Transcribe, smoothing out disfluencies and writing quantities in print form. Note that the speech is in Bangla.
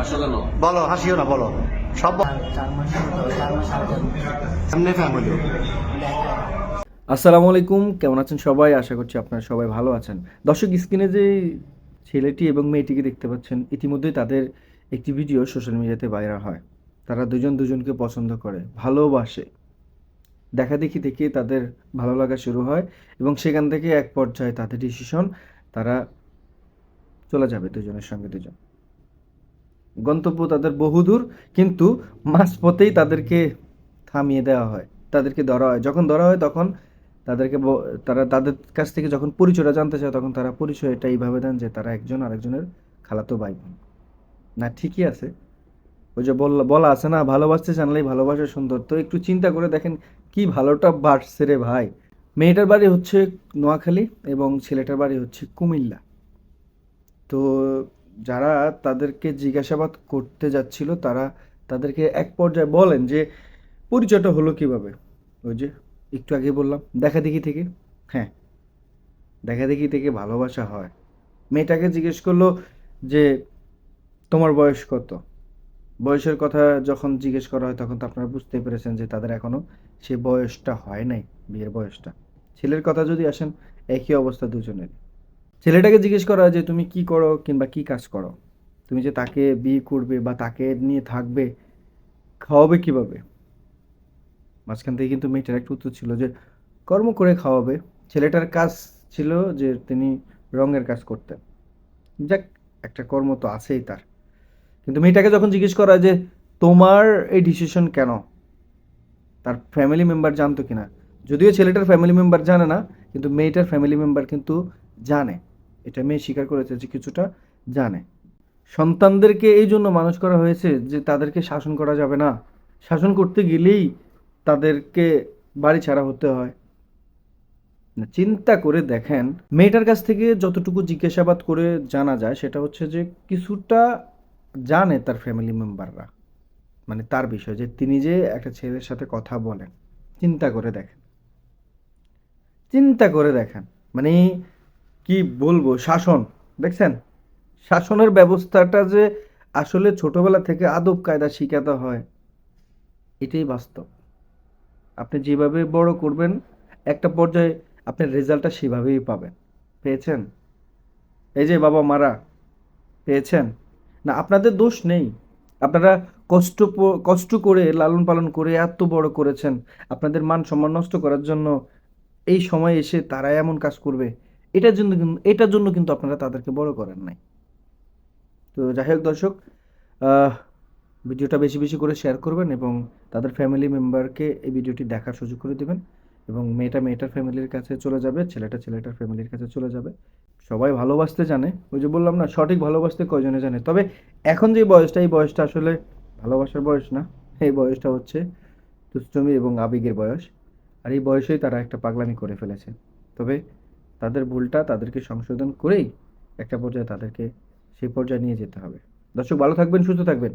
হাসো কেন? বলো, হাসিও না, বলো সব। 4 মাস হতো, 4 মাস আগে এমনি ফ্যামিলি। আসসালামু আলাইকুম, কেমন আছেন সবাই? আশা করছি আপনারা সবাই ভালো আছেন। দর্শক, স্ক্রিনে যে ছেলেটি এবং মেয়েটিকে দেখতে পাচ্ছেন, ইতিমধ্যেই তাদের একটি ভিডিও সোশ্যাল মিডিয়াতে ভাইরাল হয়। তারা দুজন দুজনকে পছন্দ করে, ভালোবাসে। দেখাদেখি থেকে তাদের ভালো লাগা শুরু হয় এবং সেখান থেকে এক পর্যায়ে তাদের ডিসিশন, তারা চলে যাবে দুজনের সঙ্গে দুজন। গন্তব্য তাদের বহুদূর, কিন্তু মাঝপথেই তাদেরকে থামিয়ে দেওয়া হয়, তাদেরকে ধরা হয়। যখন ধরা হয় তখন তারা তাদের কাছ থেকে যখন পরিচয়টা জানতে চায়, তখন তারা পরিচয়টা এইভাবে দেন যে তারা একজন আরেকজনের খালাতো ভাই বোন। না, ঠিকই আছে। ওই যে বলা আছে না, ভালোবাসতে জানলেই ভালোবাসা সুন্দর। তো একটু চিন্তা করে দেখেন কি ভালোটা বাড়ছে রে ভাই। মেয়েটার বাড়ি হচ্ছে নোয়াখালী এবং ছেলেটার বাড়ি হচ্ছে কুমিল্লা। তো যারা তাদেরকে জিজ্ঞাসাবাদ করতে যাচ্ছিল, তারা তাদেরকে এক পর্যায়ে বলেন যে পরিচয়টা হলো কিভাবে। ওই যে একটু আগে বললাম, দেখাদেখি থেকে। হ্যাঁ, দেখাদেখি থেকে ভালোবাসা হয়। মেয়েটাকে জিজ্ঞেস করলো যে তোমার বয়স কত। বয়সের কথা যখন জিজ্ঞেস করা হয়, তখন তো আপনারা বুঝতেই পেরেছেন যে তাদের এখনো সে বয়সটা হয় নাই, বিয়ের বয়সটা। ছেলের কথা যদি আসেন, একই অবস্থা দুজনের। ছেলেটাকে জিজ্ঞেস করা হয় যে তুমি কি করো কিংবা কি কাজ করো, তুমি যে তাকে বিয়ে করবে বা তাকে নিয়ে থাকবে, খাওয়াবে কিভাবে। মাঝখান থেকে কিন্তু মেয়েটার একটা উত্তর ছিল যে কর্ম করে খাওয়াবে। ছেলেটার কাজ ছিল যে তিনি রঙের কাজ করতেন। যাক, একটা কর্ম তো আছেই তার। কিন্তু মেয়েটাকে যখন জিজ্ঞেস করা হয় যে তোমার এই ডিসিশন কেন, তার ফ্যামিলি মেম্বার জানতো কিনা। যদিও ছেলেটার ফ্যামিলি মেম্বার জানে না, কিন্তু মেয়েটার ফ্যামিলি মেম্বার কিন্তু জানে। এটা মেয়ে স্বীকার করেছে যে কিছুটা জানে। সন্তানদেরকে এই জন্য মানুষ করা হয়েছে যে তাদেরকে শাসন করা যাবে না। শাসন করতে গেলেই তাদেরকে বাড়ি ছাড়া হতে হয়। না, চিন্তা করে দেখেন, মেয়েটার কাছ থেকে যতটুকু জিজ্ঞাসাবাদ করে জানা যায়, সেটা হচ্ছে যে কিছুটা জানে তার ফ্যামিলি মেম্বাররা, মানে তার বিষয় যে তিনি যে একটা ছেলের সাথে কথা বলেন। চিন্তা করে দেখেন, চিন্তা করে দেখেন, মানে কি বলবো, শাসন দেখছেন, শাসনের ব্যবস্থাটা যে আসলে ছোটবেলা থেকে আদব কায়দা শিখাতে হয়, এটাই বাস্তব। আপনি যেভাবে বড় করবেন, একটা পর্যায়ে আপনার রেজাল্টটা সেভাবেই পাবেন। পেয়েছেন? এই যে বাবা মারা, পেয়েছেন? না, আপনাদের দোষ নেই। আপনারা কষ্ট করে লালন পালন করে এত বড় করেছেন। আপনাদের মান সম্মান নষ্ট করার জন্য এই সময় এসে তারা এমন কাজ করবে, এটার জন্য কিন্তু আপনারা তাদেরকে বড় করেন নাই। তো যাই হোক দর্শক, আহ, ভিডিওটা বেশি বেশি করে শেয়ার করবেন এবং তাদের ফ্যামিলি মেম্বারকে এই ভিডিওটি দেখার সুযোগ করে দেবেন। এবং মেয়েটা মেয়েটার ফ্যামিলির কাছে চলে যাবে, ছেলেটা ছেলেটার ফ্যামিলির কাছে চলে যাবে। সবাই ভালোবাসতে জানে, ওই যে বললাম না, সঠিক ভালোবাসতে কয়জনে জানে। তবে এখন যে বয়সটা, এই বয়সটা আসলে ভালোবাসার বয়স না। এই বয়সটা হচ্ছে দুষ্টুমি এবং আবেগের বয়স। আর এই বয়সেই তারা একটা পাগলামি করে ফেলেছে। তবে তাদের ভুলটা তাদেরকে সংশোধন করেই একটা পর্যায়ে তাদেরকে সেই পর্যায়ে নিয়ে যেতে হবে। দর্শক, ভালো থাকবেন, সুস্থ থাকবেন।